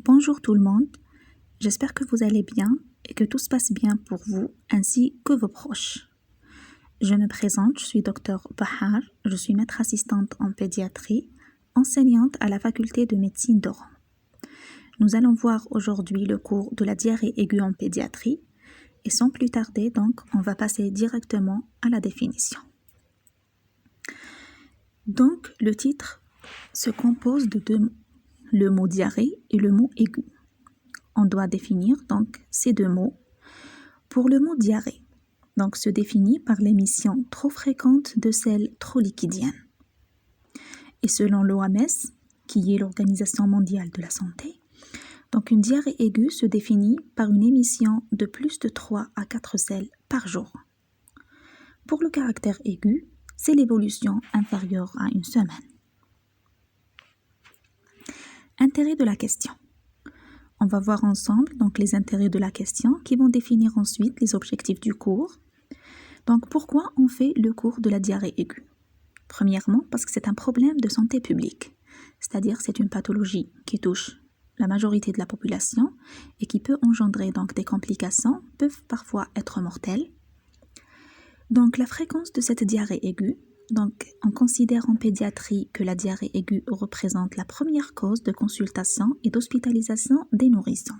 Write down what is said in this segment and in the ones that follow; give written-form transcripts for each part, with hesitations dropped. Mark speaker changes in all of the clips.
Speaker 1: Bonjour tout le monde, j'espère que vous allez bien et que tout se passe bien pour vous ainsi que vos proches. Je me présente, je suis Dr Bahar, je suis maître assistante en pédiatrie, enseignante à la faculté de médecine d'Oran. Nous allons voir aujourd'hui le cours de la diarrhée aiguë en pédiatrie et sans plus tarder donc on va passer directement à la définition. Donc le titre se compose de deux mots, le mot diarrhée et le mot aigu. On doit définir donc ces deux mots. Pour le mot diarrhée, donc se définit par l'émission trop fréquente de sels trop liquidiennes. Et selon l'OMS, qui est l'Organisation mondiale de la santé, donc une diarrhée aiguë se définit par une émission de plus de 3 à 4 sels par jour. Pour le caractère aigu, c'est l'évolution inférieure à une semaine. Intérêt de la question. On va voir ensemble donc les intérêts de la question qui vont définir ensuite les objectifs du cours. Donc pourquoi on fait le cours de la diarrhée aiguë? Premièrement, parce que c'est un problème de santé publique, c'est-à-dire c'est une pathologie qui touche la majorité de la population et qui peut engendrer donc des complications, peuvent parfois être mortelles. Donc la fréquence de cette diarrhée aiguë, donc on considère en pédiatrie que la diarrhée aiguë représente la première cause de consultation et d'hospitalisation des nourrissons.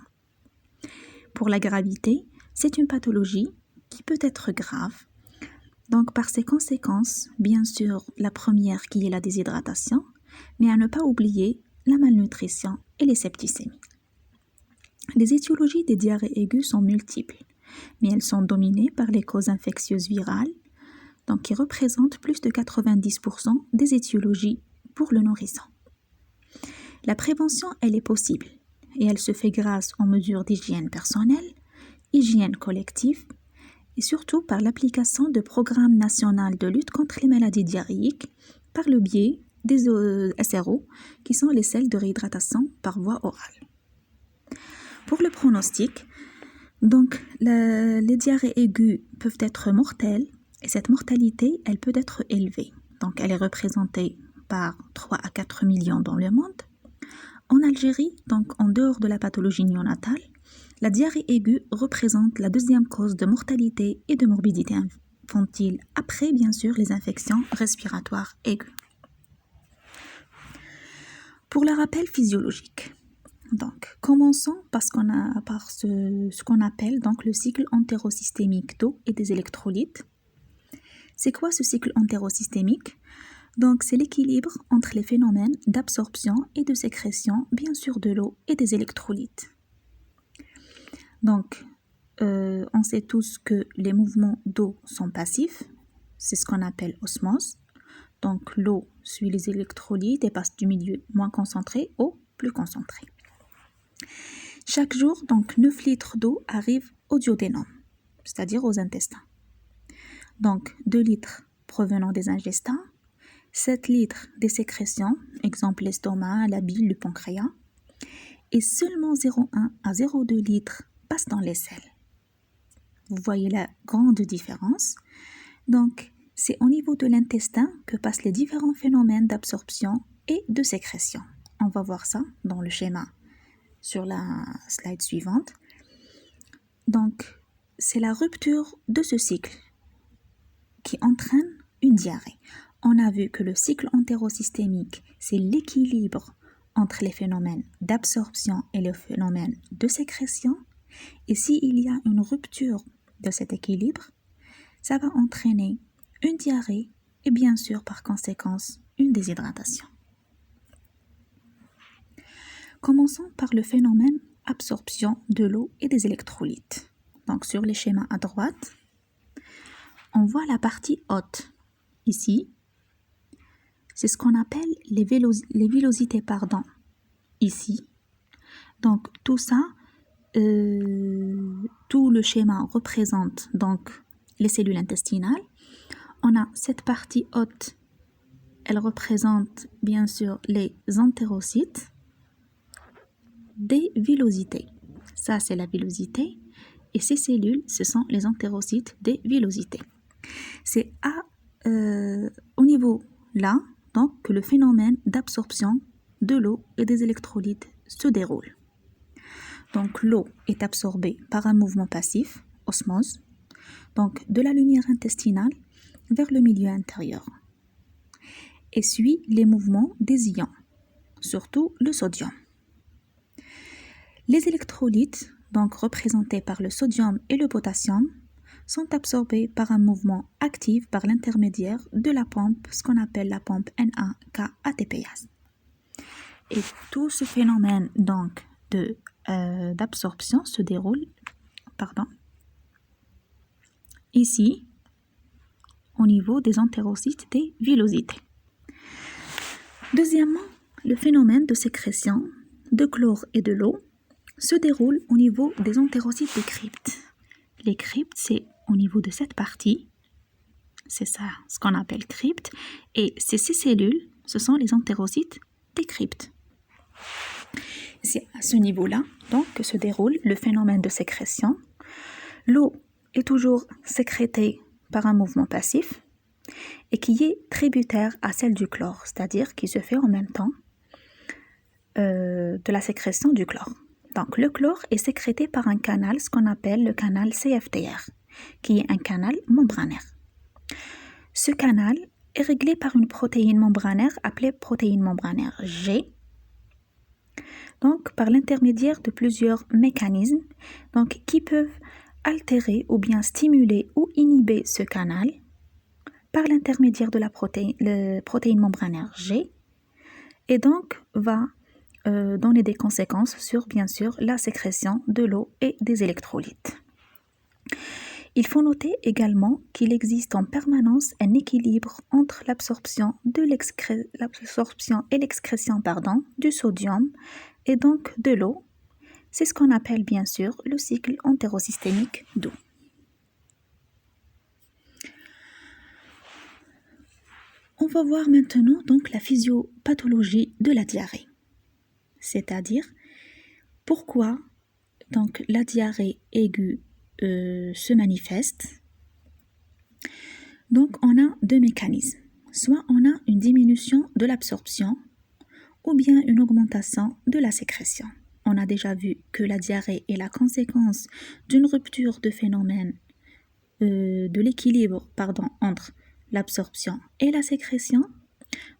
Speaker 1: Pour la gravité, c'est une pathologie qui peut être grave. Donc par ses conséquences, bien sûr la première qui est la déshydratation, mais à ne pas oublier la malnutrition et les septicémies. Les étiologies des diarrhées aiguës sont multiples, mais elles sont dominées par les causes infectieuses virales, donc qui représentent plus de 90% des étiologies pour le nourrisson. La prévention, elle est possible, et elle se fait grâce aux mesures d'hygiène personnelle, hygiène collective, et surtout par l'application de programmes nationaux de lutte contre les maladies diarrhéiques par le biais des SRO, qui sont les sels de réhydratation par voie orale. Pour le pronostic, donc les diarrhées aiguës peuvent être mortelles et cette mortalité, elle peut être élevée. Donc elle est représentée par 3 à 4 millions dans le monde. En Algérie, donc en dehors de la pathologie néonatale, la diarrhée aiguë représente la deuxième cause de mortalité et de morbidité infantile, après bien sûr les infections respiratoires aiguës. Pour le rappel physiologique, donc commençons par ce qu'on appelle donc le cycle entérosystémique d'eau et des électrolytes. C'est quoi ce cycle entérosystémique? Donc c'est l'équilibre entre les phénomènes d'absorption et de sécrétion, bien sûr de l'eau et des électrolytes. Donc, on sait tous que les mouvements d'eau sont passifs, c'est ce qu'on appelle osmose. Donc, l'eau suit les électrolytes et passe du milieu moins concentré au plus concentré. Chaque jour, donc 9 litres d'eau arrivent au duodénum, c'est-à-dire aux intestins. Donc, 2 litres provenant des intestins, 7 litres des sécrétions, exemple l'estomac, la bile, le pancréas, et seulement 0,1 à 0,2 litres passent dans les selles. Vous voyez la grande différence. Donc, c'est au niveau de l'intestin que passent les différents phénomènes d'absorption et de sécrétion. On va voir ça dans le schéma sur la slide suivante. Donc, c'est la rupture de ce cycle qui entraîne une diarrhée. On a vu que le cycle entérosystémique, c'est l'équilibre entre les phénomènes d'absorption et les phénomènes de sécrétion. Et s'il y a une rupture de cet équilibre, ça va entraîner une diarrhée et bien sûr par conséquence une déshydratation. Commençons par le phénomène absorption de l'eau et des électrolytes. Donc sur les schémas à droite, on voit la partie haute. Ici, c'est ce qu'on appelle les villosités, ici. Donc tout ça, tout le schéma représente donc les cellules intestinales. On a cette partie haute, elle représente bien sûr les entérocytes, des villosités. Ça, c'est la villosité. Et ces cellules, ce sont les entérocytes des villosités. C'est au niveau là, donc, que le phénomène d'absorption de l'eau et des électrolytes se déroule. Donc l'eau est absorbée par un mouvement passif, osmose, donc de la lumière intestinale vers le milieu intérieur, et suit les mouvements des ions, surtout le sodium. Les électrolytes, donc représentés par le sodium et le potassium, sont absorbés par un mouvement actif par l'intermédiaire de la pompe, ce qu'on appelle la pompe NAK-ATPase. Et tout ce phénomène donc d'absorption se déroule ici au niveau des entérocytes des villosités. Deuxièmement, le phénomène de sécrétion de chlore et de l'eau se déroule au niveau des entérocytes des cryptes. Les cryptes, c'est au niveau de cette partie, c'est ça ce qu'on appelle crypte, et ces cellules, ce sont les entérocytes des cryptes. C'est à ce niveau-là donc que se déroule le phénomène de sécrétion. L'eau est toujours sécrétée par un mouvement passif et qui est tributaire à celle du chlore, c'est-à-dire qui se fait en même temps de la sécrétion du chlore. Donc le chlore est sécrété par un canal, ce qu'on appelle le canal CFTR, qui est un canal membranaire. Ce canal est réglé par une protéine membranaire appelée protéine membranaire G, donc par l'intermédiaire de plusieurs mécanismes donc, qui peuvent altérer ou bien stimuler ou inhiber ce canal par l'intermédiaire de la protéine membranaire G, et donc va donner des conséquences sur, bien sûr, la sécrétion de l'eau et des électrolytes. Il faut noter également qu'il existe en permanence un équilibre entre l'absorption et l'excrétion du sodium et donc de l'eau. C'est ce qu'on appelle bien sûr le cycle entérosystémique d'eau. On va voir maintenant donc la physiopathologie de la diarrhée, c'est-à-dire pourquoi donc la diarrhée aiguë se manifeste. Donc on a deux mécanismes, soit on a une diminution de l'absorption ou bien une augmentation de la sécrétion. On a déjà vu que la diarrhée est la conséquence d'une rupture de phénomène de l'équilibre entre l'absorption et la sécrétion.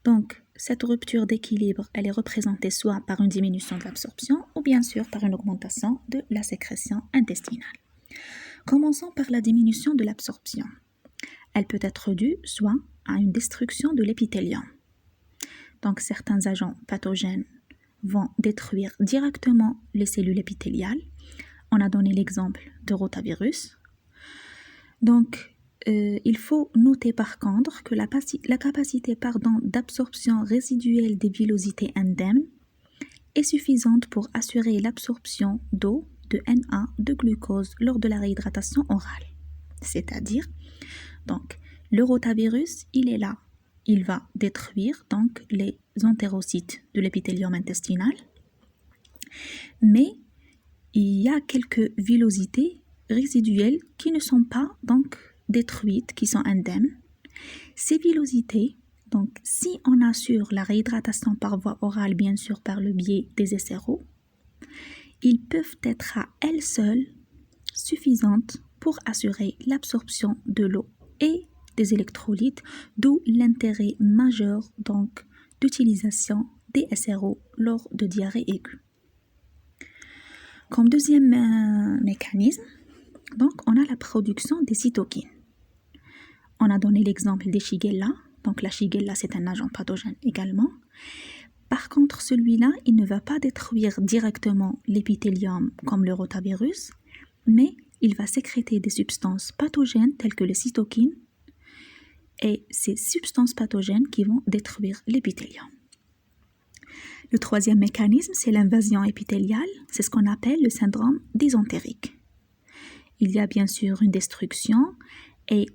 Speaker 1: Donc cette rupture d'équilibre, elle est représentée soit par une diminution de l'absorption ou bien sûr par une augmentation de la sécrétion intestinale. Commençons par la diminution de l'absorption. Elle peut être due soit à une destruction de l'épithélium. Donc certains agents pathogènes vont détruire directement les cellules épithéliales. On a donné l'exemple de rotavirus. Donc il faut noter par contre que la capacité d'absorption résiduelle des villosités indemnes est suffisante pour assurer l'absorption d'eau, de Na, de glucose lors de la réhydratation orale. C'est-à-dire, donc, le rotavirus, il est là. Il va détruire donc les entérocytes de l'épithélium intestinal. Mais il y a quelques villosités résiduelles qui ne sont pas donc détruites, qui sont indemnes. Ces villosités, donc si on assure la réhydratation par voie orale, bien sûr par le biais des SRO, ils peuvent être à elles seules suffisantes pour assurer l'absorption de l'eau et des électrolytes, d'où l'intérêt majeur donc d'utilisation des SRO lors de diarrhée aiguë. Comme deuxième mécanisme, donc on a la production des cytokines. On a donné l'exemple des Shigella. Donc la Shigella, c'est un agent pathogène également. Par contre, celui-là, il ne va pas détruire directement l'épithélium comme le rotavirus, mais il va sécréter des substances pathogènes telles que les cytokines, et ces substances pathogènes qui vont détruire l'épithélium. Le troisième mécanisme, c'est l'invasion épithéliale. C'est ce qu'on appelle le syndrome dysentérique. Il y a bien sûr une destruction, et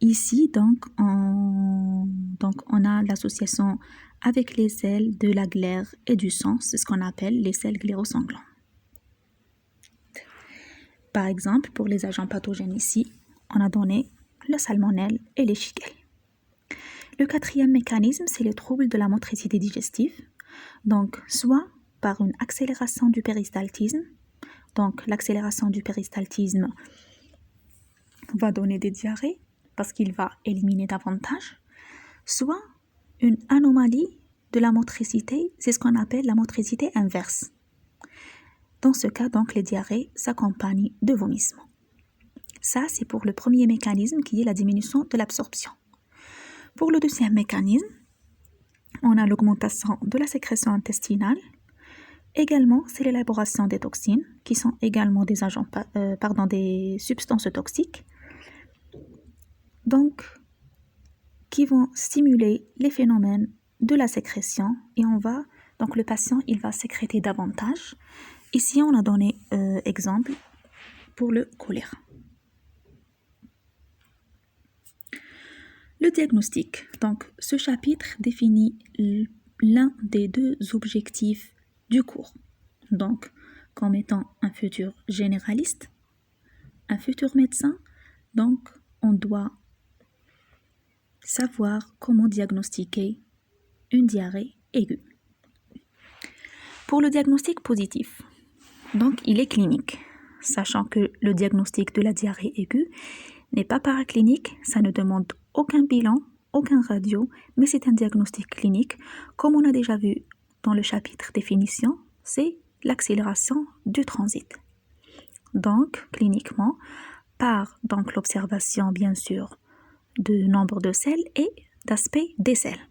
Speaker 1: ici, donc, on a l'association avec les selles de la glaire et du sang, c'est ce qu'on appelle les selles glérosanglantes. Par exemple, pour les agents pathogènes ici, on a donné la salmonelle et les shigelles. Le quatrième mécanisme, c'est les troubles de la motricité digestive, donc soit par une accélération du péristaltisme, donc l'accélération du péristaltisme va donner des diarrhées parce qu'il va éliminer davantage, soit une anomalie de la motricité, c'est ce qu'on appelle la motricité inverse. Dans ce cas, donc, les diarrhées s'accompagnent de vomissements. Ça, c'est pour le premier mécanisme qui est la diminution de l'absorption. Pour le deuxième mécanisme, on a l'augmentation de la sécrétion intestinale. Également, c'est l'élaboration des toxines, qui sont également des des substances toxiques, donc qui vont stimuler les phénomènes de la sécrétion et donc le patient, il va sécréter davantage. Ici, on a donné exemple pour le choléra. Le diagnostic. Donc, ce chapitre définit l'un des deux objectifs du cours. Donc, comme étant un futur généraliste, un futur médecin, donc on doit savoir comment diagnostiquer une diarrhée aiguë. Pour le diagnostic positif, donc il est clinique, sachant que le diagnostic de la diarrhée aiguë n'est pas paraclinique, ça ne demande aucun bilan, aucun radio, mais c'est un diagnostic clinique. Comme on a déjà vu dans le chapitre définition, c'est l'accélération du transit. Donc, cliniquement, par donc l'observation, bien sûr, de nombre de selles et d'aspect des selles.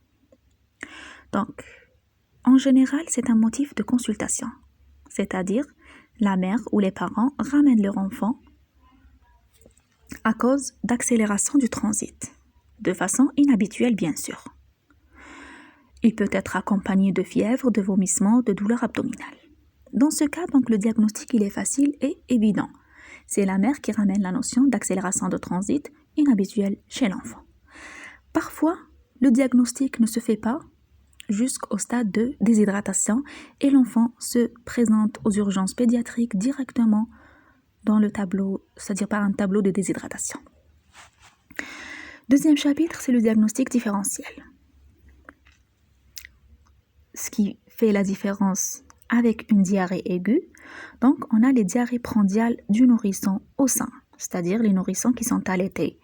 Speaker 1: Donc, en général, c'est un motif de consultation, c'est-à-dire la mère ou les parents ramènent leur enfant à cause d'accélération du transit, de façon inhabituelle bien sûr. Il peut être accompagné de fièvre, de vomissements, de douleurs abdominales. Dans ce cas, donc, le diagnostic il est facile et évident. C'est la mère qui ramène la notion d'accélération de transit inhabituelle chez l'enfant. Parfois, le diagnostic ne se fait pas jusqu'au stade de déshydratation et l'enfant se présente aux urgences pédiatriques directement dans le tableau, c'est-à-dire par un tableau de déshydratation. Deuxième chapitre, c'est le diagnostic différentiel. Ce qui fait la différence avec une diarrhée aiguë, donc on a les diarrhées prandiales du nourrisson au sein, c'est-à-dire les nourrissons qui sont allaités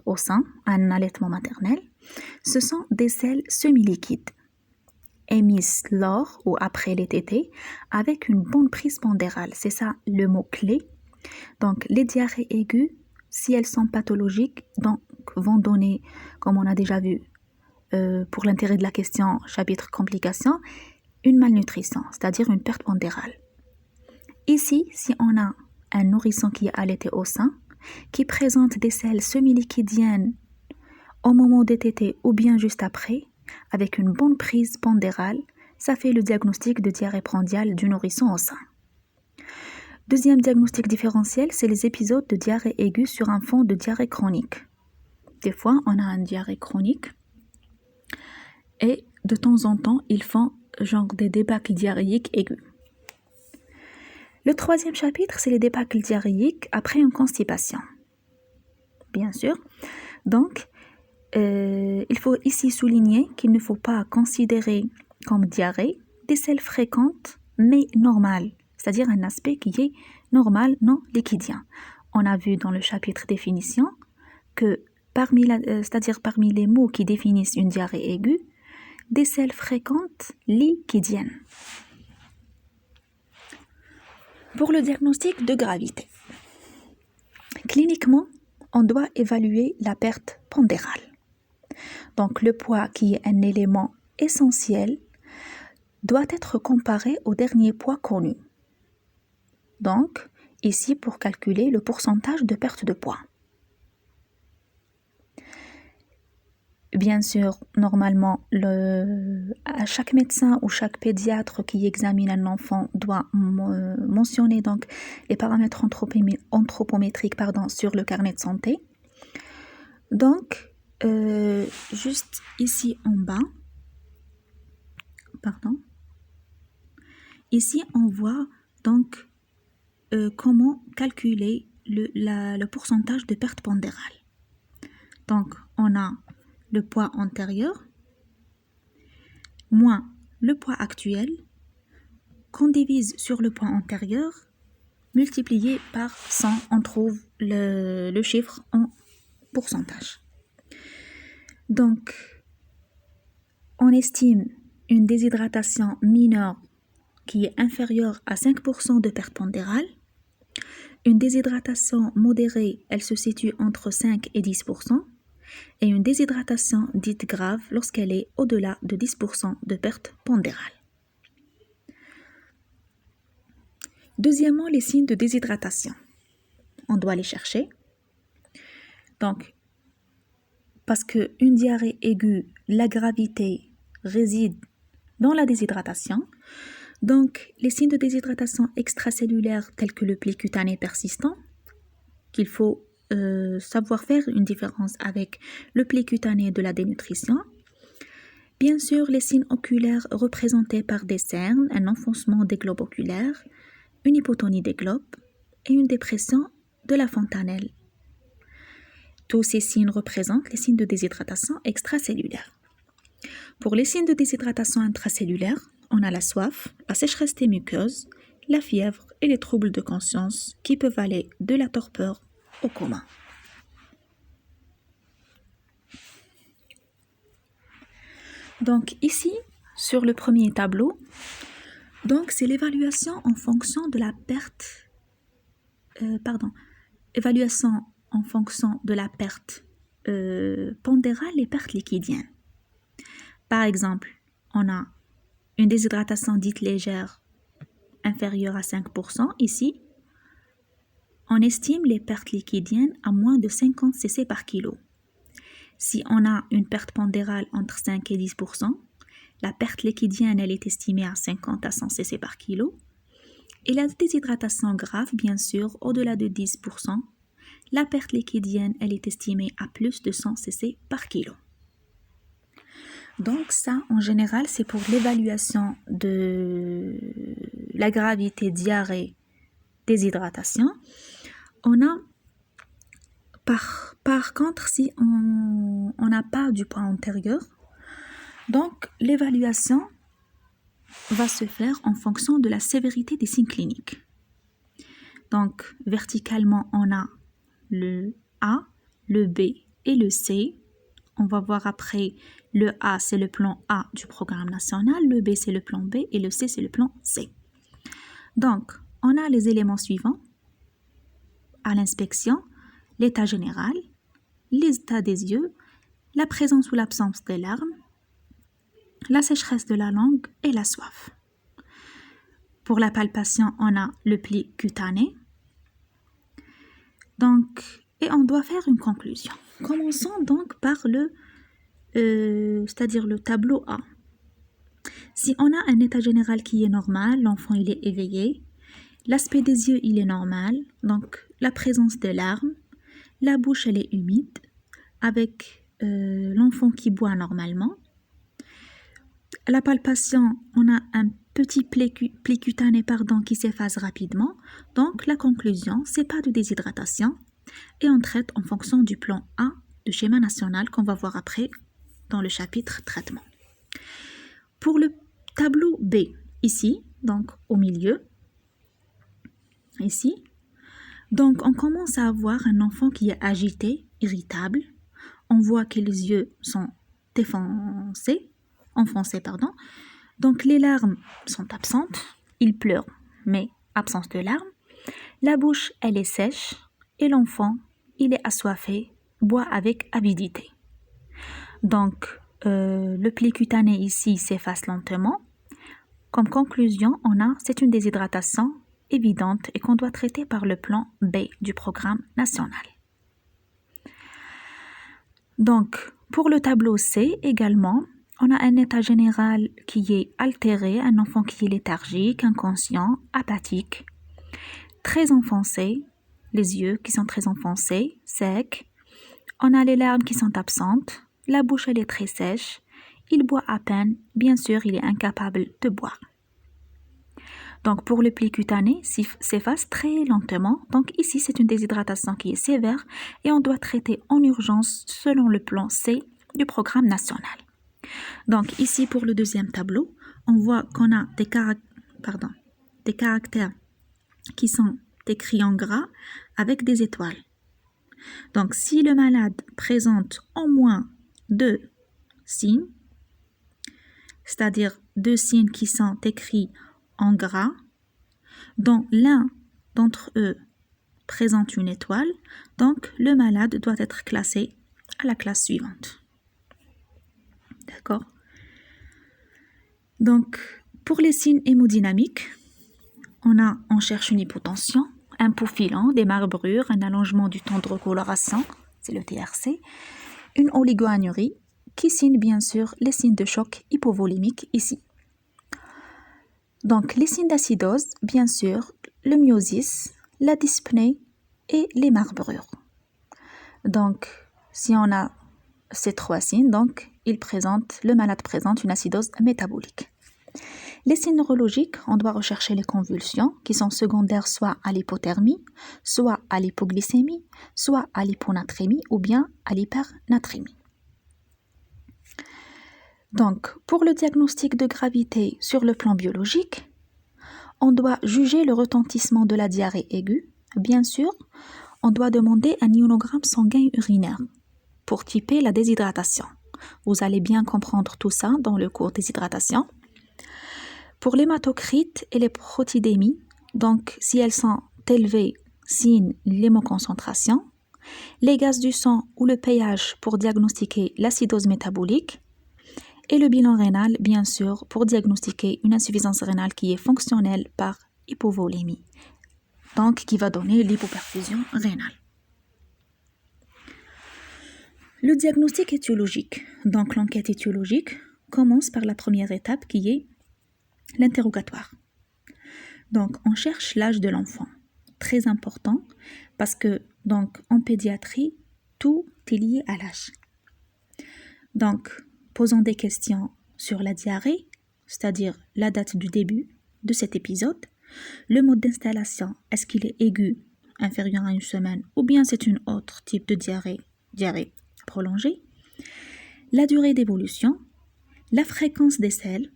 Speaker 1: au sein, un allaitement maternel. Ce sont des selles semi-liquides, émises lors ou après les tétés, avec une bonne prise pondérale. C'est ça le mot-clé. Donc, les diarrhées aiguës, si elles sont pathologiques, donc, vont donner, comme on a déjà vu pour l'intérêt de la question, chapitre complications, une malnutrition, c'est-à-dire une perte pondérale. Ici, si on a un nourrisson qui est allaité au sein, qui présente des selles semi-liquidiennes au moment des tétés ou bien juste après, avec une bonne prise pondérale, ça fait le diagnostic de diarrhée prandiale du nourrisson au sein. Deuxième diagnostic différentiel, c'est les épisodes de diarrhée aiguë sur un fond de diarrhée chronique. Des fois, on a une diarrhée chronique et de temps en temps, ils font genre des débâcles diarrhéiques aigus. Le troisième chapitre, c'est les débâcles diarrhéiques après une constipation. Bien sûr. Donc, il faut ici souligner qu'il ne faut pas considérer comme diarrhée des selles fréquentes mais normales, c'est-à-dire un aspect qui est normal, non liquidien. On a vu dans le chapitre définition que parmi les mots qui définissent une diarrhée aiguë, des selles fréquentes liquidiennes. Pour le diagnostic de gravité, cliniquement, on doit évaluer la perte pondérale. Donc, le poids, qui est un élément essentiel, doit être comparé au dernier poids connu. Donc, ici, pour calculer le pourcentage de perte de poids. Bien sûr, normalement, chaque médecin ou chaque pédiatre qui examine un enfant doit mentionner donc les paramètres anthropométriques sur le carnet de santé. Donc, juste ici en bas, ici on voit donc comment calculer le pourcentage de perte pondérale. Donc, on a le poids antérieur moins le poids actuel qu'on divise sur le poids antérieur multiplié par 100, on trouve le chiffre en pourcentage. Donc, on estime une déshydratation mineure qui est inférieure à 5% de perte pondérale. Une déshydratation modérée, elle se situe entre 5 et 10%. Et une déshydratation dite grave lorsqu'elle est au-delà de 10% de perte pondérale. Deuxièmement, les signes de déshydratation. On doit les chercher. Donc, parce qu'une diarrhée aiguë, la gravité réside dans la déshydratation. Donc, les signes de déshydratation extracellulaire tels que le pli cutané persistant, qu'il faut savoir faire une différence avec le pli cutané de la dénutrition. Bien sûr, les signes oculaires représentés par des cernes, un enfoncement des globes oculaires, une hypotonie des globes et une dépression de la fontanelle. Tous ces signes représentent les signes de déshydratation extracellulaire. Pour les signes de déshydratation intracellulaire, on a la soif, la sécheresse des muqueuses, la fièvre et les troubles de conscience qui peuvent aller de la torpeur au coma. Donc ici, sur le premier tableau, donc c'est l'évaluation en fonction de la perte, évaluation en fonction de la perte pondérale et perte liquidienne. Par exemple, on a une déshydratation dite légère inférieure à 5%. Ici, on estime les pertes liquidiennes à moins de 50 cc par kilo. Si on a une perte pondérale entre 5 et 10%, la perte liquidienne elle est estimée à 50 à 100 cc par kilo. Et la déshydratation grave, bien sûr, au-delà de 10%, la perte liquidienne elle est estimée à plus de 100 cc par kilo. Donc ça, en général, c'est pour l'évaluation de la gravité diarrhée déshydratation. On a, par contre, si on n'a pas du poids antérieur, donc l'évaluation va se faire en fonction de la sévérité des signes cliniques. Donc, verticalement, on a le A, le B et le C. On va voir après, le A, c'est le plan A du programme national, le B, c'est le plan B et le C, c'est le plan C. Donc, on a les éléments suivants à l'inspection: l'état général, l'état des yeux, la présence ou l'absence des larmes, la sécheresse de la langue et la soif. Pour la palpation, on a le pli cutané. Donc, et on doit faire une conclusion. Commençons donc par c'est-à-dire le tableau A. Si on a un état général qui est normal, l'enfant il est éveillé, l'aspect des yeux il est normal, donc la présence de larmes, la bouche elle est humide, avec l'enfant qui boit normalement. La palpation, on a un petit pli cutané qui s'efface rapidement, donc la conclusion, c'est pas de déshydratation, et on traite en fonction du plan A de schéma national qu'on va voir après dans le chapitre traitement. Pour le tableau B, ici, donc au milieu, ici, donc on commence à avoir un enfant qui est agité, irritable. On voit que les yeux sont enfoncés. Donc les larmes sont absentes, il pleure, mais absence de larmes. La bouche, elle est sèche et l'enfant, il est assoiffé, boit avec avidité. Donc, le pli cutané ici s'efface lentement. Comme conclusion, c'est une déshydratation évidente et qu'on doit traiter par le plan B du programme national. Donc, pour le tableau C également, on a un état général qui est altéré, un enfant qui est léthargique, inconscient, apathique, très enfoncé, les yeux qui sont très enfoncés, secs. On a les larmes qui sont absentes, la bouche elle est très sèche, il boit à peine, bien sûr il est incapable de boire. Donc pour le pli cutané, s'efface très lentement. Donc ici c'est une déshydratation qui est sévère et on doit traiter en urgence selon le plan C du programme national. Donc ici pour le deuxième tableau, on voit qu'on a des caractères qui sont écrit en gras avec des étoiles. Donc, si le malade présente au moins 2 signes, c'est-à-dire 2 signes qui sont écrits en gras, dont l'un d'entre eux présente une étoile, donc le malade doit être classé à la classe suivante. D'accord? Donc, pour les signes hémodynamiques, on cherche une hypotension, un pouls filant, des marbrures, un allongement du temps de recoloration, c'est le TRC, une oligoanurie qui signe bien sûr les signes de choc hypovolémique ici. Donc les signes d'acidose, bien sûr, le myosis, la dyspnée et les marbrures. Donc si on a ces 3 signes, donc le malade présente une acidose métabolique. Les signes neurologiques, on doit rechercher les convulsions qui sont secondaires soit à l'hypothermie, soit à l'hypoglycémie, soit à l'hyponatrémie ou bien à l'hypernatrémie. Donc, pour le diagnostic de gravité sur le plan biologique, on doit juger le retentissement de la diarrhée aiguë. Bien sûr, on doit demander un ionogramme sanguin urinaire pour typer la déshydratation. Vous allez bien comprendre tout ça dans le cours déshydratation. Pour l'hématocrite et les protidémies, donc si elles sont élevées, signe l'hémoconcentration, les gaz du sang ou le pH pour diagnostiquer l'acidose métabolique, et le bilan rénal, bien sûr, pour diagnostiquer une insuffisance rénale qui est fonctionnelle par hypovolémie, donc qui va donner l'hypoperfusion rénale. Le diagnostic étiologique, donc l'enquête étiologique, commence par la première étape qui est l'interrogatoire. Donc, on cherche l'âge de l'enfant. Très important parce que, donc, en pédiatrie, tout est lié à l'âge. Donc, posons des questions sur la diarrhée, c'est-à-dire la date du début de cet épisode, le mode d'installation, est-ce qu'il est aigu, inférieur à 1 semaine, ou bien c'est un autre type de diarrhée prolongée, la durée d'évolution, la fréquence des selles,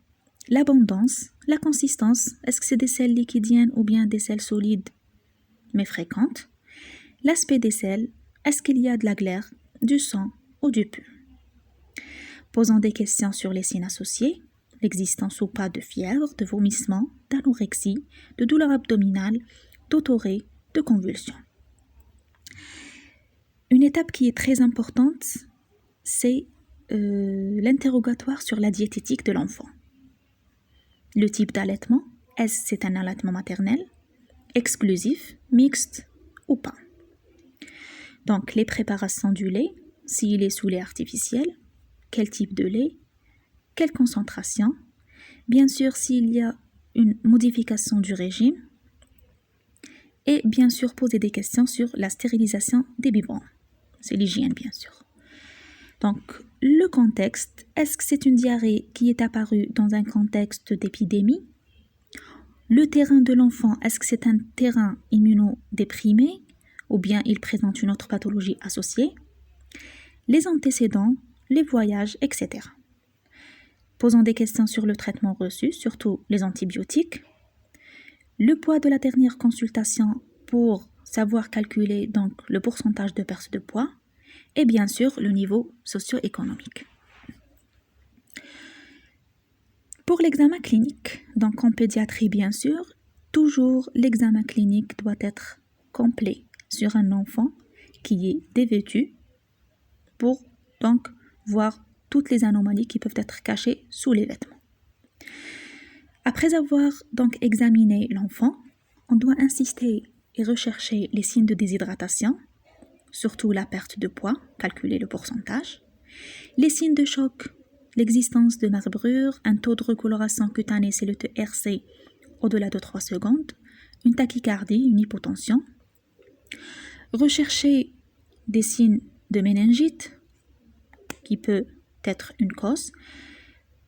Speaker 1: l'abondance, la consistance, est-ce que c'est des selles liquidiennes ou bien des selles solides mais fréquentes, l'aspect des selles, est-ce qu'il y a de la glaire, du sang ou du pus. Posons des questions sur les signes associés, l'existence ou pas de fièvre, de vomissement, d'anorexie, de douleur abdominale, d'autorée, de convulsions. Une étape qui est très importante, c'est l'interrogatoire sur la diététique de l'enfant. Le type d'allaitement, est-ce que c'est un allaitement maternel, exclusif, mixte ou pas. Donc les préparations du lait, s'il est sous lait artificiel, quel type de lait, quelle concentration, bien sûr s'il y a une modification du régime, et bien sûr poser des questions sur la stérilisation des biberons. C'est l'hygiène bien sûr. Donc le contexte, est-ce que c'est une diarrhée qui est apparue dans un contexte d'épidémie? Le terrain de l'enfant, est-ce que c'est un terrain immunodéprimé ou bien il présente une autre pathologie associée? Les antécédents, les voyages, etc. Posons des questions sur le traitement reçu, surtout les antibiotiques. Le poids de la dernière consultation pour savoir calculer donc le pourcentage de perte de poids et bien sûr le niveau socio-économique. Pour l'examen clinique, donc en pédiatrie bien sûr, toujours l'examen clinique doit être complet sur un enfant qui est dévêtu pour donc voir toutes les anomalies qui peuvent être cachées sous les vêtements. Après avoir donc examiné l'enfant, on doit insister et rechercher les signes de déshydratation, surtout la perte de poids, calculer le pourcentage, les signes de choc, l'existence de marbrures, un taux de recoloration cutanée, c'est le TRC au-delà de 3 secondes, une tachycardie, une hypotension, rechercher des signes de méningite, qui peut être une cause,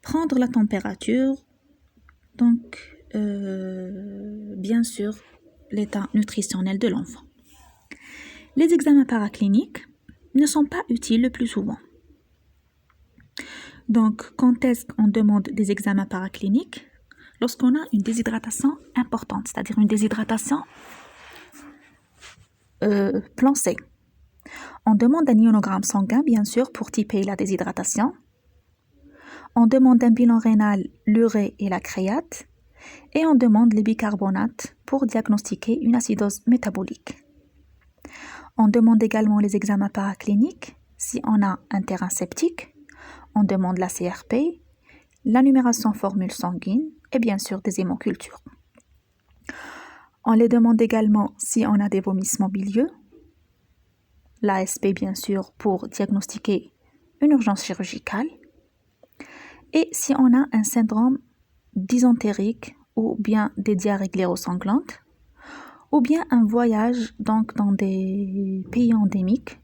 Speaker 1: prendre la température, donc bien sûr l'état nutritionnel de l'enfant. Les examens paracliniques ne sont pas utiles le plus souvent. Donc quand est-ce qu'on demande des examens paracliniques? Lorsqu'on a une déshydratation importante, c'est-à-dire une déshydratation Plan C. On demande un ionogramme sanguin, bien sûr, pour typer la déshydratation. On demande un bilan rénal, l'urée et la créate. Et on demande les bicarbonates pour diagnostiquer une acidose métabolique. On demande également les examens paracliniques si on a un terrain septique. On demande la CRP, la numération formule sanguine et bien sûr des hémocultures. On les demande également si on a des vomissements bilieux, l'ASP bien sûr pour diagnostiquer une urgence chirurgicale, et si on a un syndrome dysentérique ou bien des diarrhées glérosanglantes, ou bien un voyage donc dans des pays endémiques,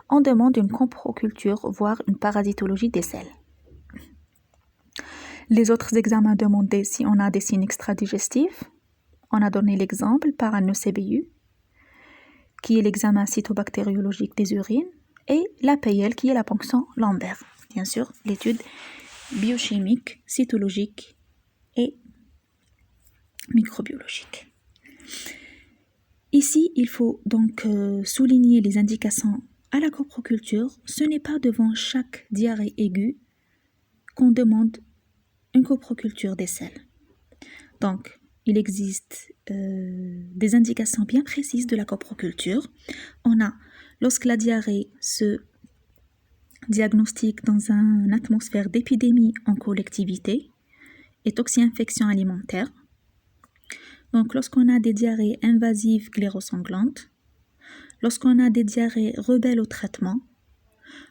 Speaker 1: on demande une coproculture, voire une parasitologie des selles. Les autres examens demandés si on a des signes extradigestifs, on a donné l'exemple par un ECBU, qui est l'examen cytobactériologique des urines, et l'APL qui est la ponction Lambert. Bien sûr, l'étude biochimique, cytologique et microbiologique. Ici, il faut donc souligner les indications à la coproculture. Ce n'est pas devant chaque diarrhée aiguë qu'on demande une coproculture des selles. Donc, il existe des indications bien précises de la coproculture. On a, lorsque la diarrhée se diagnostique dans une atmosphère d'épidémie en collectivité et toxi-infection alimentaire. Donc, lorsqu'on a des diarrhées invasives glérosanglantes, lorsqu'on a des diarrhées rebelles au traitement,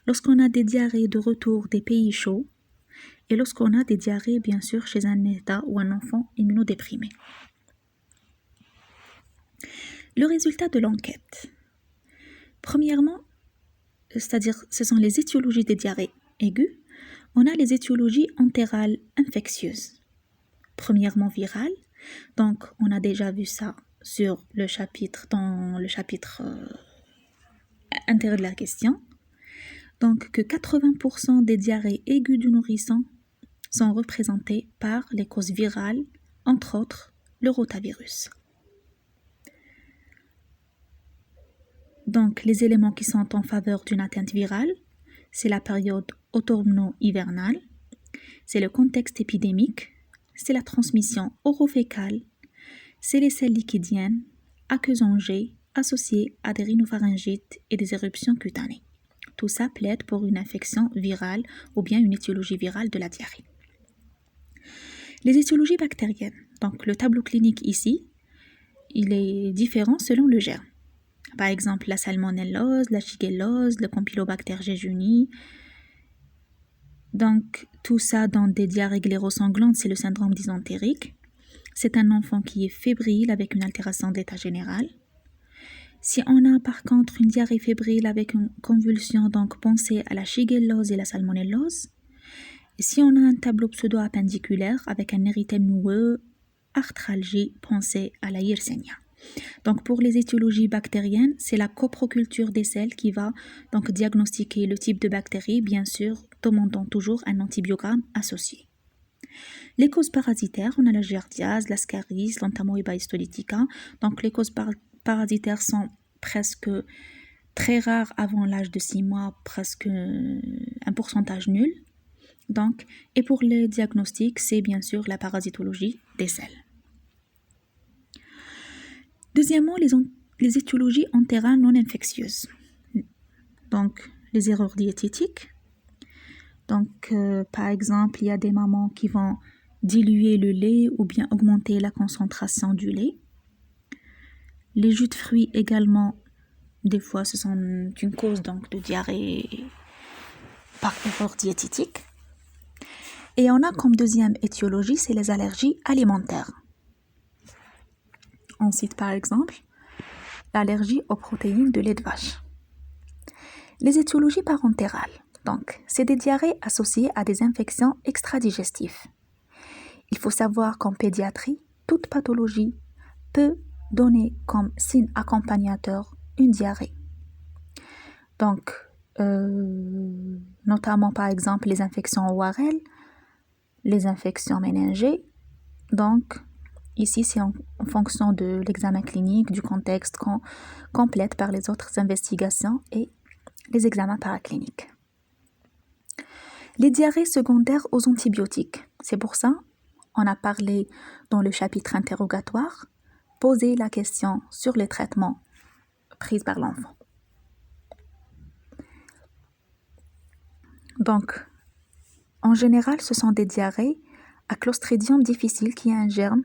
Speaker 1: lorsqu'on a des diarrhées de retour des pays chauds, et lorsqu'on a des diarrhées, bien sûr, chez un état ou un enfant immunodéprimé. Le résultat de l'enquête. Premièrement, c'est-à-dire ce sont les étiologies des diarrhées aiguës, on a les étiologies entérales infectieuses. Premièrement virales, donc on a déjà vu ça sur le chapitre, dans le chapitre intérêt de la question. Donc que 80% des diarrhées aiguës du nourrisson sont représentées par les causes virales, entre autres le rotavirus. Donc, les éléments qui sont en faveur d'une atteinte virale, c'est la période automno-hivernale, c'est le contexte épidémique, c'est la transmission orofécale, c'est les selles liquidiennes, aqueuses en jet, associées à des rhinopharyngites et des éruptions cutanées. Tout ça plaide pour une infection virale ou bien une étiologie virale de la diarrhée. Les étiologies bactériennes, donc le tableau clinique ici, il est différent selon le germe. Par exemple, la salmonellose, la shigellose, le campylobacter jejuni. Donc, tout ça dans des diarrhées glérosanglantes, c'est le syndrome dysentérique. C'est un enfant qui est fébrile avec une altération d'état général. Si on a par contre une diarrhée fébrile avec une convulsion, donc pensez à la shigellose et la salmonellose. Et si on a un tableau pseudo-appendiculaire avec un érythème noueux, arthralgie, pensez à la Yersinia. Donc pour les étiologies bactériennes, c'est la coproculture des selles qui va donc diagnostiquer le type de bactérie, bien sûr, demandant toujours un antibiogramme associé. Les causes parasitaires, on a la giardiase, l'ascaris, l'Entamoeba histolytica. Donc les causes parasitaires sont presque très rares avant l'âge de 6 mois, presque un pourcentage nul. Donc, et pour les diagnostics, c'est bien sûr la parasitologie des selles. Deuxièmement, les étiologies entérales non infectieuses. Donc, les erreurs diététiques. Donc, par exemple, il y a des mamans qui vont diluer le lait ou bien augmenter la concentration du lait. Les jus de fruits également, des fois, ce sont une cause donc, de diarrhée par erreur diététique. Et on a comme deuxième étiologie, c'est les allergies alimentaires. On cite par exemple l'allergie aux protéines de lait de vache. Les étiologies parentérales, donc, c'est des diarrhées associées à des infections extradigestives. Il faut savoir qu'en pédiatrie, toute pathologie peut donner comme signe accompagnateur une diarrhée. Donc, notamment par exemple les infections ORL, les infections méningées. Donc, Ici, c'est en fonction de l'examen clinique, du contexte qu'on complète par les autres investigations et les examens paracliniques. Les diarrhées secondaires aux antibiotiques. C'est pour ça on a parlé dans le chapitre interrogatoire, poser la question sur les traitements pris par l'enfant. Donc, en général, ce sont des diarrhées à Clostridium difficile, qui est un germe,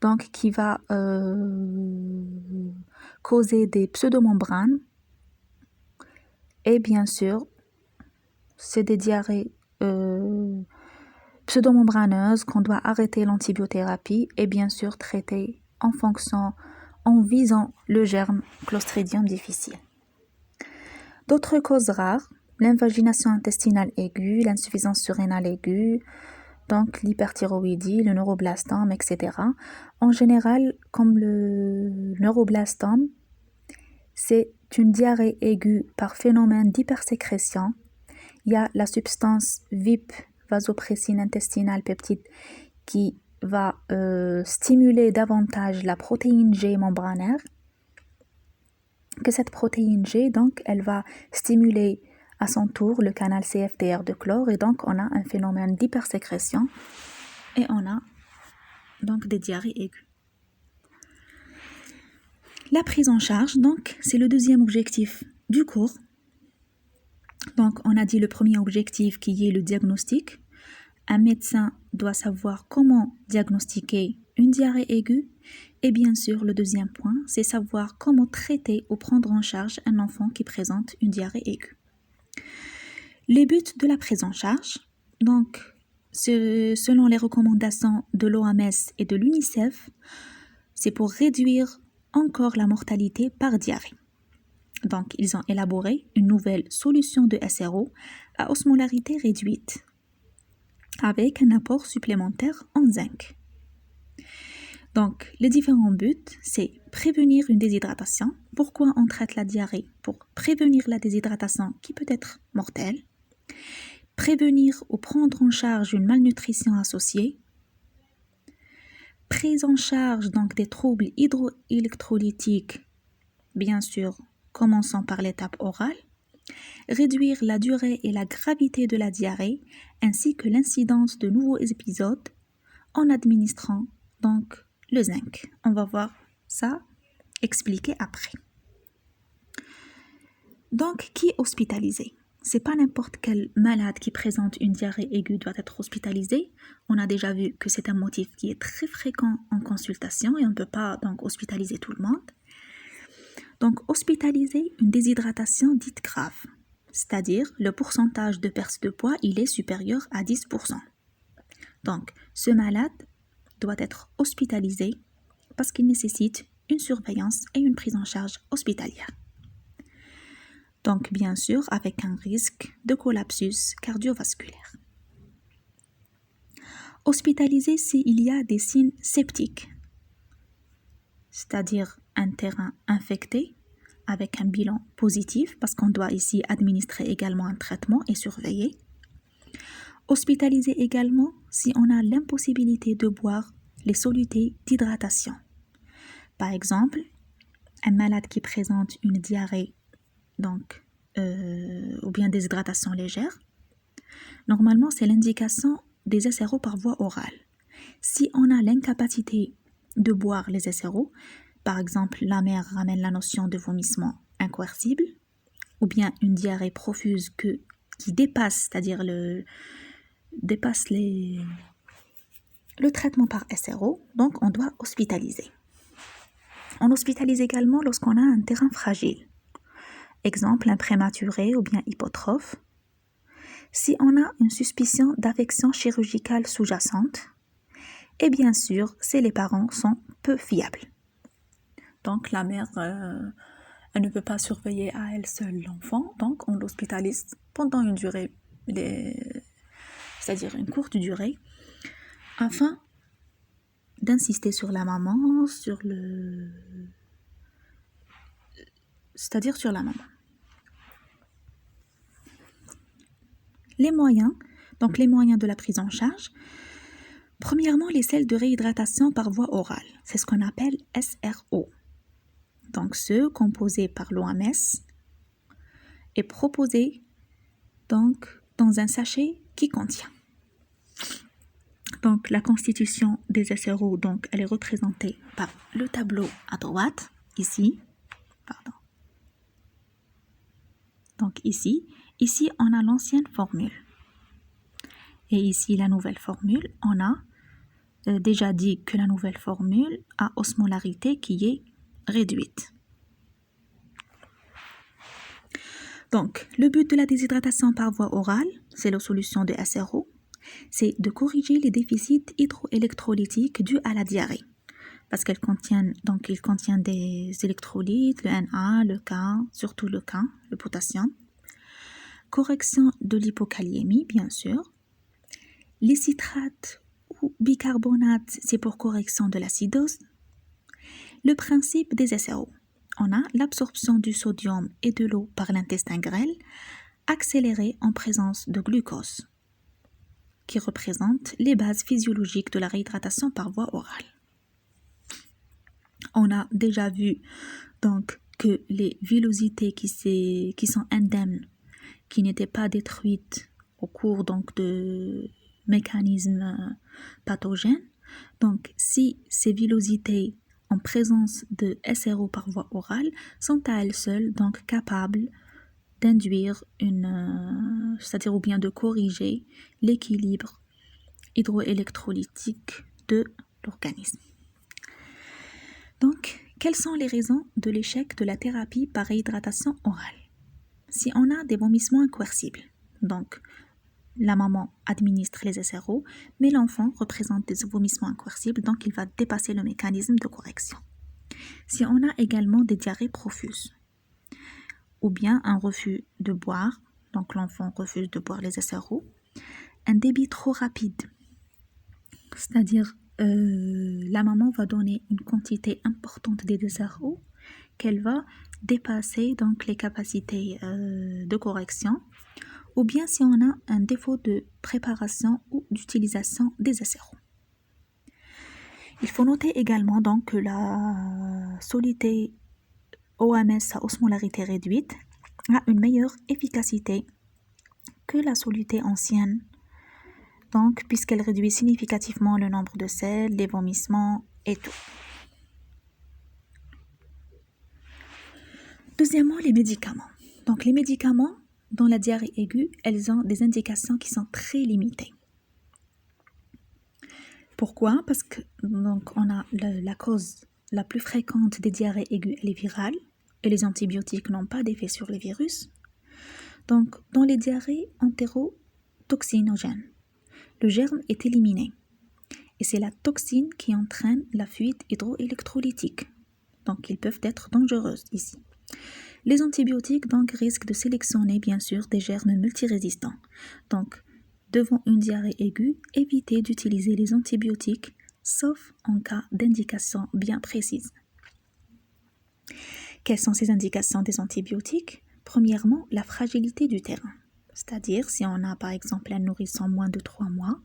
Speaker 1: donc qui va causer des pseudomembranes. Et bien sûr, c'est des diarrhées pseudomembraneuses qu'on doit arrêter l'antibiothérapie et bien sûr traiter en visant le germe Clostridium difficile. D'autres causes rares, l'invagination intestinale aiguë, l'insuffisance surrénale aiguë, donc l'hyperthyroïdie, le neuroblastome, etc. En général, comme le neuroblastome, c'est une diarrhée aiguë par phénomène d'hypersécrétion. Il y a la substance VIP, vasopressine intestinale peptide, qui va stimuler davantage la protéine G membranaire. Que cette protéine G, donc, elle va stimuler à son tour le canal CFTR de chlore et donc on a un phénomène d'hypersécrétion et on a donc des diarrhées aiguës. La prise en charge, donc, c'est le deuxième objectif du cours. Donc, on a dit le premier objectif qui est le diagnostic. Un médecin doit savoir comment diagnostiquer une diarrhée aiguë. Et bien sûr, le deuxième point, c'est savoir comment traiter ou prendre en charge un enfant qui présente une diarrhée aiguë. Les buts de la prise en charge, donc, selon les recommandations de l'OMS et de l'UNICEF, c'est pour réduire encore la mortalité par diarrhée. Donc, ils ont élaboré une nouvelle solution de SRO à osmolarité réduite avec un apport supplémentaire en zinc. Donc, les différents buts, c'est prévenir une déshydratation. Pourquoi on traite la diarrhée? Pour prévenir la déshydratation qui peut être mortelle. Prévenir ou prendre en charge une malnutrition associée. Prise en charge donc des troubles hydroélectrolytiques, bien sûr, commençons par l'étape orale. Réduire la durée et la gravité de la diarrhée ainsi que l'incidence de nouveaux épisodes en administrant donc le zinc. On va voir ça expliqué après. Donc, qui est hospitalisé? C'est pas n'importe quel malade qui présente une diarrhée aiguë doit être hospitalisé. On a déjà vu que c'est un motif qui est très fréquent en consultation et on ne peut pas donc hospitaliser tout le monde. Donc, hospitaliser une déshydratation dite grave, c'est-à-dire le pourcentage de perte de poids, il est supérieur à 10%. Donc, ce malade doit être hospitalisé parce qu'il nécessite une surveillance et une prise en charge hospitalière. Donc, bien sûr, avec un risque de collapsus cardiovasculaire. Hospitalisé s'il y a des signes septiques, c'est-à-dire un terrain infecté avec un bilan positif, parce qu'on doit ici administrer également un traitement et surveiller. Hospitalisé également si on a l'impossibilité de boire les solutés d'hydratation. Par exemple, un malade qui présente une diarrhée donc, ou bien des hydratations légères, normalement c'est l'indication des SRO par voie orale. Si on a l'incapacité de boire les SRO, par exemple la mère ramène la notion de vomissement incoercible, ou bien une diarrhée profuse qui dépasse, c'est-à-dire le traitement par SRO, donc on doit hospitaliser. On hospitalise également lorsqu'on a un terrain fragile. Exemple, un prématuré ou bien hypotrophe. Si on a une suspicion d'affection chirurgicale sous-jacente, et bien sûr, si les parents sont peu fiables. Donc la mère, elle ne peut pas surveiller à elle seule l'enfant, donc on l'hospitalise pendant une durée, c'est-à-dire une courte durée, afin d'insister sur la maman, c'est-à-dire sur la maman. Les moyens de la prise en charge. Premièrement, les sels de réhydratation par voie orale. C'est ce qu'on appelle SRO. Donc, ceux composés par l'OMS et proposés donc, dans un sachet qui contient. Donc, la constitution des SRO, donc, elle est représentée par le tableau à droite, ici. Pardon. Donc, ici, on a l'ancienne formule. Et ici, la nouvelle formule, on a déjà dit que la nouvelle formule a osmolarité qui est réduite. Donc, le but de la déshydratation par voie orale, c'est la solution de SRO, c'est de corriger les déficits hydroélectrolytiques dus à la diarrhée. Parce qu'il contient des électrolytes, le Na, le K, surtout le K, le potassium. Correction de l'hypokaliémie, bien sûr. Les citrates ou bicarbonates, c'est pour correction de l'acidose. Le principe des SRO. On a l'absorption du sodium et de l'eau par l'intestin grêle, accélérée en présence de glucose, qui représente les bases physiologiques de la réhydratation par voie orale. On a déjà vu donc que les villosités qui sont indemnes, qui n'étaient pas détruites au cours donc de mécanismes pathogènes. Donc, si ces villosités en présence de SRO par voie orale sont à elles seules donc capables d'induire c'est-à-dire ou bien de corriger l'équilibre hydroélectrolytique de l'organisme. Donc, quelles sont les raisons de l'échec de la thérapie par réhydratation orale? Si on a des vomissements incoercibles, donc la maman administre les SRO, mais l'enfant représente des vomissements incoercibles, donc il va dépasser le mécanisme de correction. Si on a également des diarrhées profuses, ou bien un refus de boire, donc l'enfant refuse de boire les SRO, un débit trop rapide, c'est-à-dire la maman va donner une quantité importante des SRO qu'elle va dépasser donc les capacités de correction, ou bien si on a un défaut de préparation ou d'utilisation des SRO. Il faut noter également donc que la soluté OMS à osmolarité réduite a une meilleure efficacité que la soluté ancienne, donc puisqu'elle réduit significativement le nombre de sels, les vomissements et tout. Deuxièmement, les médicaments. Donc les médicaments dans la diarrhée aiguë, elles ont des indications qui sont très limitées. Pourquoi? Parce que donc, on a la cause la plus fréquente des diarrhées aiguës, elle est virale, et les antibiotiques n'ont pas d'effet sur les virus. Donc, dans les diarrhées entérotoxinogènes, le germe est éliminé. Et c'est la toxine qui entraîne la fuite hydroélectrolytique. Donc, ils peuvent être dangereuses ici. Les antibiotiques donc risquent de sélectionner bien sûr des germes multirésistants. Donc, devant une diarrhée aiguë, évitez d'utiliser les antibiotiques sauf en cas d'indication bien précise. Quelles sont ces indications des antibiotiques? Premièrement, la fragilité du terrain. C'est-à-dire, si on a par exemple un nourrisson moins de 3 mois,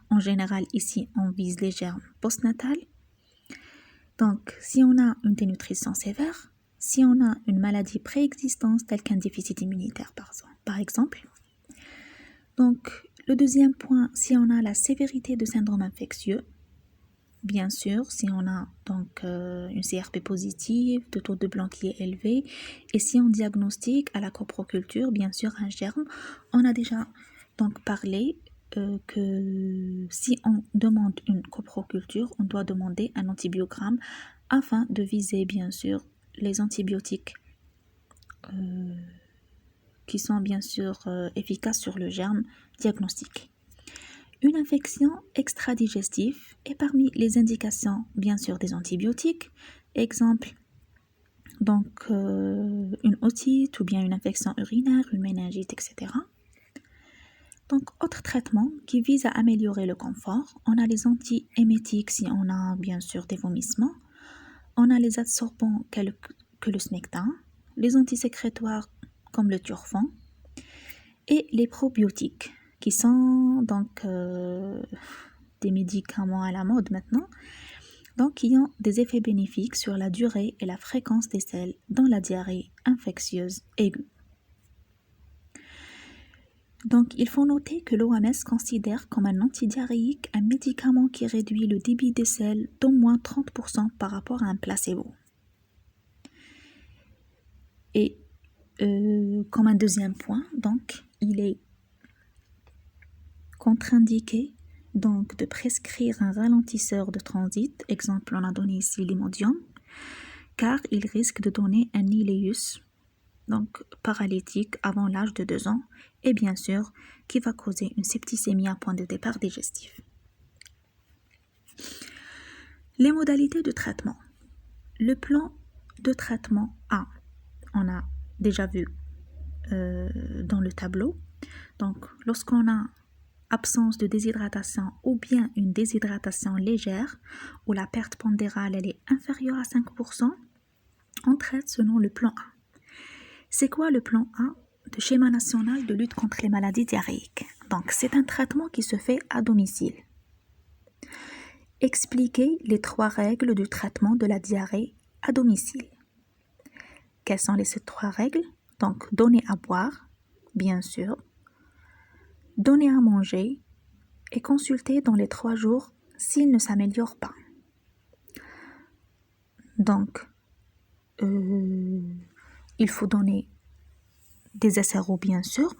Speaker 1: en général ici on vise les germes postnatales. Donc, si on a une dénutrition sévère, si on a une maladie préexistante telle qu'un déficit immunitaire par exemple. Donc, le deuxième point, si on a la sévérité de syndrome infectieux, bien sûr, si on a donc une CRP positive, de taux de blanc qui est élevé, et si on diagnostique à la coproculture, bien sûr, un germe, on a déjà donc parlé que si on demande une coproculture, on doit demander un antibiogramme afin de viser, bien sûr, les antibiotiques qui sont bien sûr efficaces sur le germe diagnostiqué. Une infection extradigestive est parmi les indications bien sûr des antibiotiques. Exemple, donc une otite ou bien une infection urinaire, une méningite, etc. Donc, autre traitement qui vise à améliorer le confort, on a les antiémétiques si on a bien sûr des vomissements, on a les adsorbants que le smectin, les antisécrétoires comme le turfan et les probiotiques qui sont donc des médicaments à la mode maintenant, donc qui ont des effets bénéfiques sur la durée et la fréquence des selles dans la diarrhée infectieuse aiguë. Donc, il faut noter que l'OMS considère comme un antidiarrhéique un médicament qui réduit le débit des selles d'au moins 30% par rapport à un placebo. Et comme un deuxième point, donc, il est contre-indiqué donc de prescrire un ralentisseur de transit, exemple on a donné ici l'imodium, car il risque de donner un iléus, donc paralytique avant l'âge de 2 ans, et bien sûr qui va causer une septicémie à point de départ digestif. Les modalités de traitement. Le plan de traitement A, on a déjà vu dans le tableau. Donc lorsqu'on a absence de déshydratation ou bien une déshydratation légère où la perte pondérale elle est inférieure à 5%, on traite selon le plan A. C'est quoi le plan A de schéma national de lutte contre les maladies diarrhéiques? Donc c'est un traitement qui se fait à domicile. Expliquez les 3 règles du traitement de la diarrhée à domicile. Quelles sont ces 3 règles? Donc donner à boire, bien sûr, donner à manger et consulter dans les 3 jours s'il ne s'améliore pas. Donc, il faut donner des SRO bien sûr.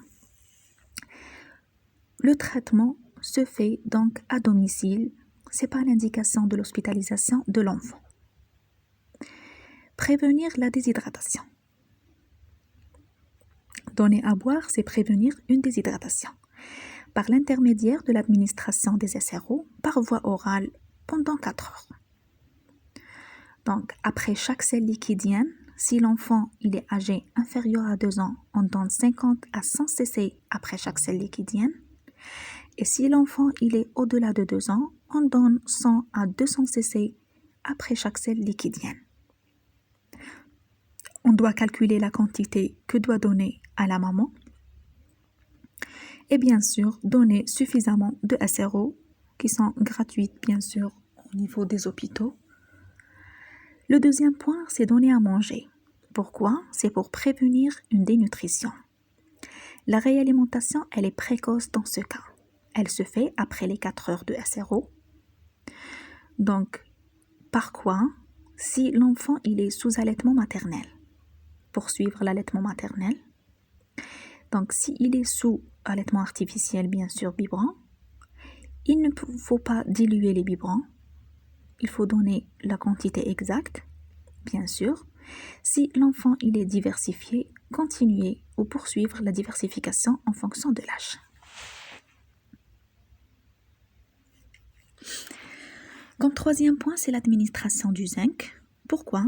Speaker 1: Le traitement se fait donc à domicile, c'est pas l'indication de l'hospitalisation de l'enfant. Prévenir la déshydratation. Donner à boire, c'est prévenir une déshydratation par l'intermédiaire de l'administration des SRO par voie orale pendant 4 heures. Donc, après chaque selle liquidienne, si l'enfant il est âgé inférieur à 2 ans, on donne 50 à 100 cc après chaque selle liquidienne. Et si l'enfant il est au-delà de 2 ans, on donne 100 à 200 cc après chaque selle liquidienne. On doit calculer la quantité que doit donner à la maman. Et bien sûr, donner suffisamment de SRO qui sont gratuites, bien sûr, au niveau des hôpitaux. Le deuxième point, c'est donner à manger. Pourquoi? C'est pour prévenir une dénutrition. La réalimentation, elle est précoce dans ce cas. Elle se fait après les 4 heures de SRO. Donc, par quoi? Si l'enfant il est sous allaitement maternel, poursuivre l'allaitement maternel. Donc, s'il est sous allaitement artificiel, bien sûr, biberon, il ne faut pas diluer les biberons. Il faut donner la quantité exacte, bien sûr. Si l'enfant il est diversifié, continuer ou poursuivre la diversification en fonction de l'âge. Comme troisième point, c'est l'administration du zinc. Pourquoi?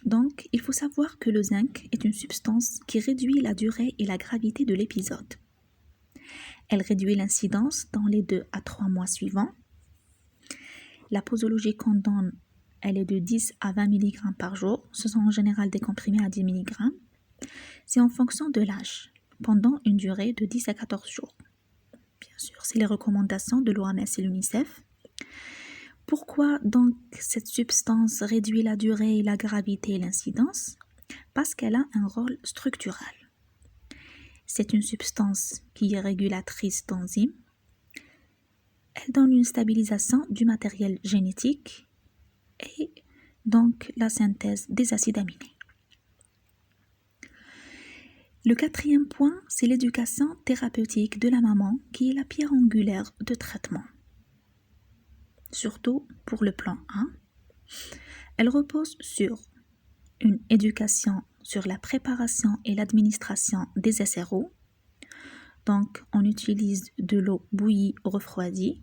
Speaker 1: Donc, il faut savoir que le zinc est une substance qui réduit la durée et la gravité de l'épisode. Elle réduit l'incidence dans les 2 à 3 mois suivants. La posologie qu'on donne, elle est de 10 à 20 mg par jour. Ce sont en général des comprimés à 10 mg. C'est en fonction de l'âge, pendant une durée de 10 à 14 jours. Bien sûr, c'est les recommandations de l'OMS et l'UNICEF. Pourquoi donc cette substance réduit la durée, la gravité et l'incidence? Parce qu'elle a un rôle structural. C'est une substance qui est régulatrice d'enzymes. Elle donne une stabilisation du matériel génétique et donc la synthèse des acides aminés. Le 4e point, c'est l'éducation thérapeutique de la maman qui est la pierre angulaire de traitement. Surtout pour le plan 1, elle repose sur une éducation sur la préparation et l'administration des SRO. Donc, on utilise de l'eau bouillie refroidie,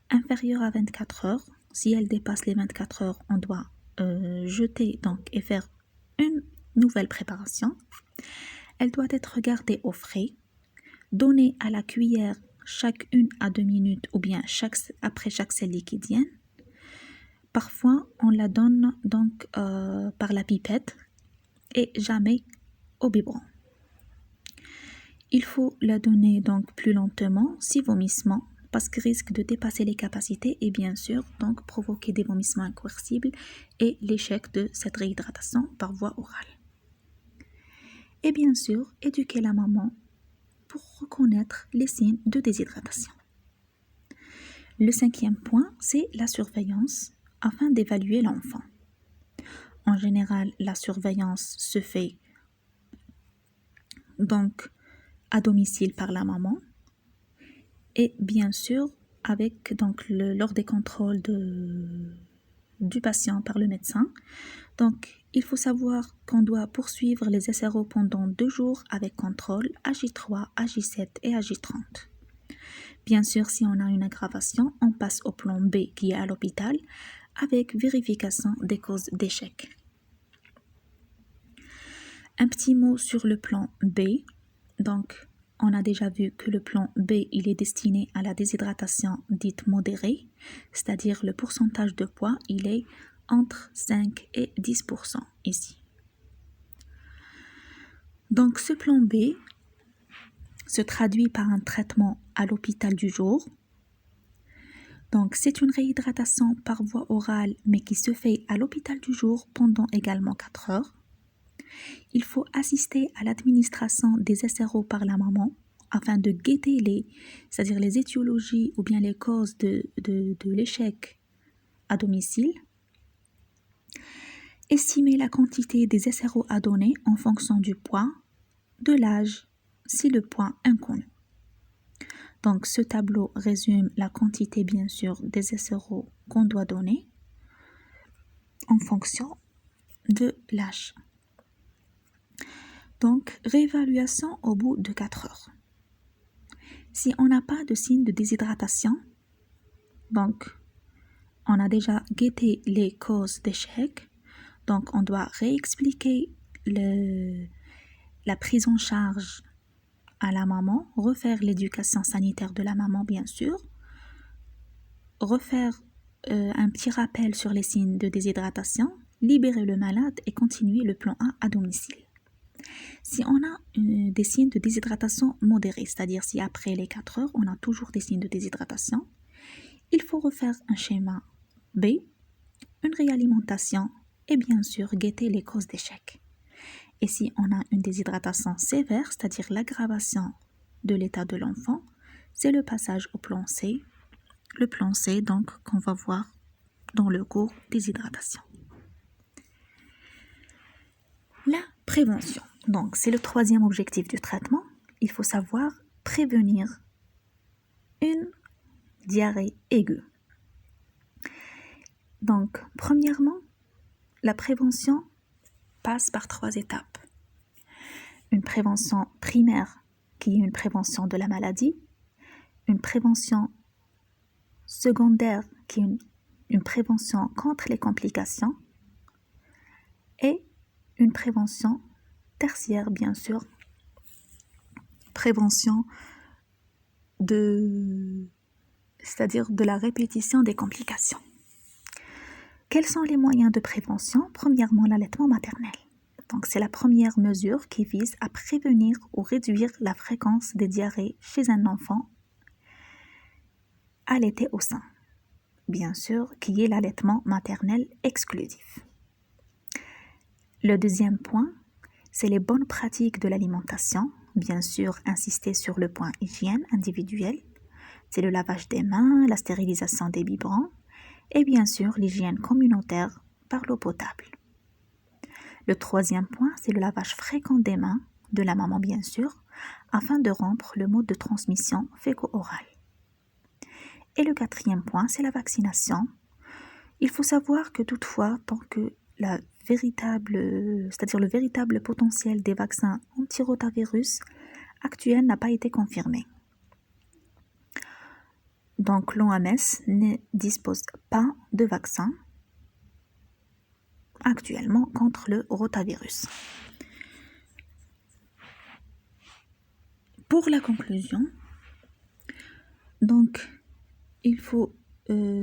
Speaker 1: inférieure à 24 heures. Si elle dépasse les 24 heures, on doit jeter donc et faire une nouvelle préparation. Elle doit être gardée au frais, donnée à la cuillère chaque 1 à 2 minutes ou bien après chaque selle liquidienne. Parfois, on la donne donc par la pipette et jamais au biberon. Il faut la donner donc plus lentement si vomissement parce qu'il risque de dépasser les capacités et bien sûr donc provoquer des vomissements incoercibles et l'échec de cette réhydratation par voie orale. Et bien sûr, éduquer la maman pour reconnaître les signes de déshydratation. Le 5e point, c'est la surveillance afin d'évaluer l'enfant. En général, la surveillance se fait donc à domicile par la maman et bien sûr avec donc lors des contrôles du patient par le médecin. Donc il faut savoir qu'on doit poursuivre les SRO pendant 2 jours avec contrôle AJ3, AJ7 et AJ30. Bien sûr, si on a une aggravation, on passe au plan B qui est à l'hôpital avec vérification des causes d'échec. Un petit mot sur le plan B. Donc, on a déjà vu que le plan B, il est destiné à la déshydratation dite modérée, c'est-à-dire le pourcentage de poids, il est entre 5 et 10% ici. Donc, ce plan B se traduit par un traitement à l'hôpital du jour. Donc, c'est une réhydratation par voie orale, mais qui se fait à l'hôpital du jour pendant également 4 heures. Il faut assister à l'administration des SRO par la maman afin de guetter c'est-à-dire les étiologies ou bien les causes de l'échec à domicile. Estimer la quantité des SRO à donner en fonction du poids, de l'âge, si le poids est inconnu. Donc ce tableau résume la quantité bien sûr des SRO qu'on doit donner en fonction de l'âge. Donc, réévaluation au bout de 4 heures. Si on n'a pas de signe de déshydratation, donc on a déjà guetté les causes d'échec, donc on doit réexpliquer la prise en charge à la maman, refaire l'éducation sanitaire de la maman bien sûr, refaire un petit rappel sur les signes de déshydratation, libérer le malade et continuer le plan A à domicile. Si on a des signes de déshydratation modérés, c'est-à-dire si après les 4 heures, on a toujours des signes de déshydratation, il faut refaire un schéma B, une réalimentation et bien sûr guetter les causes d'échec. Et si on a une déshydratation sévère, c'est-à-dire l'aggravation de l'état de l'enfant, c'est le passage au plan C. Le plan C, donc, qu'on va voir dans le cours déshydratation. La prévention. Donc, c'est le 3e objectif du traitement. Il faut savoir prévenir une diarrhée aiguë. Donc, premièrement, la prévention passe par 3 étapes. Une prévention primaire, qui est une prévention de la maladie, une prévention secondaire, qui est une prévention contre les complications, et une prévention tertiaire, bien sûr, prévention c'est-à-dire de la répétition des complications. Quels sont les moyens de prévention? Premièrement, l'allaitement maternel. Donc, c'est la première mesure qui vise à prévenir ou réduire la fréquence des diarrhées chez un enfant allaité au sein. Bien sûr, qui est l'allaitement maternel exclusif. Le 2e point, c'est les bonnes pratiques de l'alimentation. Bien sûr, insister sur le point hygiène individuelle. C'est le lavage des mains, la stérilisation des biberons et bien sûr l'hygiène communautaire par l'eau potable. Le 3e point, c'est le lavage fréquent des mains, de la maman bien sûr, afin de rompre le mode de transmission féco-orale. Et le 4e point, c'est la vaccination. Il faut savoir que toutefois, tant que c'est-à-dire le véritable potentiel des vaccins anti-rotavirus actuels n'a pas été confirmé. Donc l'OMS ne dispose pas de vaccin actuellement contre le rotavirus. Pour la conclusion, donc il faut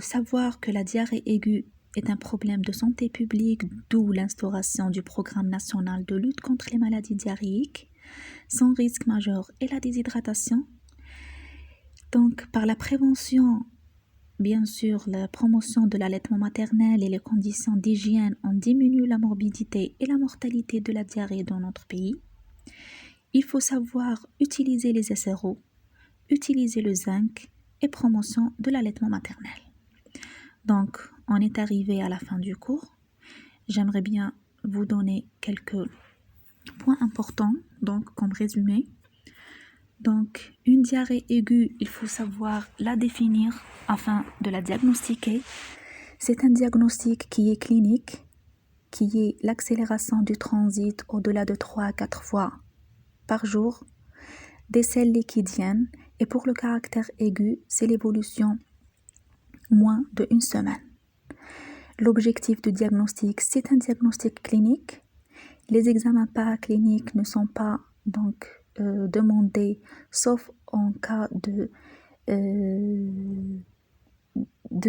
Speaker 1: savoir que la diarrhée aiguë est un problème de santé publique, d'où l'instauration du programme national de lutte contre les maladies diarrhéiques. Son risque majeur est la déshydratation. Donc, par la prévention, bien sûr, la promotion de l'allaitement maternel et les conditions d'hygiène, on diminue la morbidité et la mortalité de la diarrhée dans notre pays. Il faut savoir utiliser les SRO, utiliser le zinc et promotion de l'allaitement maternel. Donc, on est arrivé à la fin du cours. J'aimerais bien vous donner quelques points importants, donc comme résumé. Donc, une diarrhée aiguë, il faut savoir la définir afin de la diagnostiquer. C'est un diagnostic qui est clinique, qui est l'accélération du transit au-delà de 3 à 4 fois par jour des selles liquidiennes, et pour le caractère aigu, c'est l'évolution moins de 1 semaine. L'objectif du diagnostic, c'est un diagnostic clinique. Les examens paracliniques ne sont pas donc demandés, sauf en cas de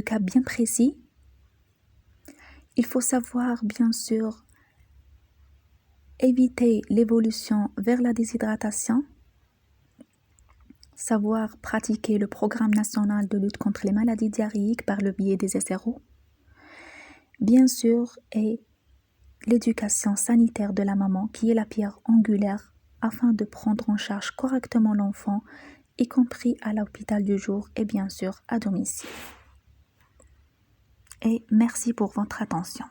Speaker 1: cas bien précis. Il faut savoir, bien sûr, éviter l'évolution vers la déshydratation, savoir pratiquer le programme national de lutte contre les maladies diarrhéiques par le biais des SRO, bien sûr, et l'éducation sanitaire de la maman qui est la pierre angulaire afin de prendre en charge correctement l'enfant, y compris à l'hôpital du jour et bien sûr à domicile. Et merci pour votre attention.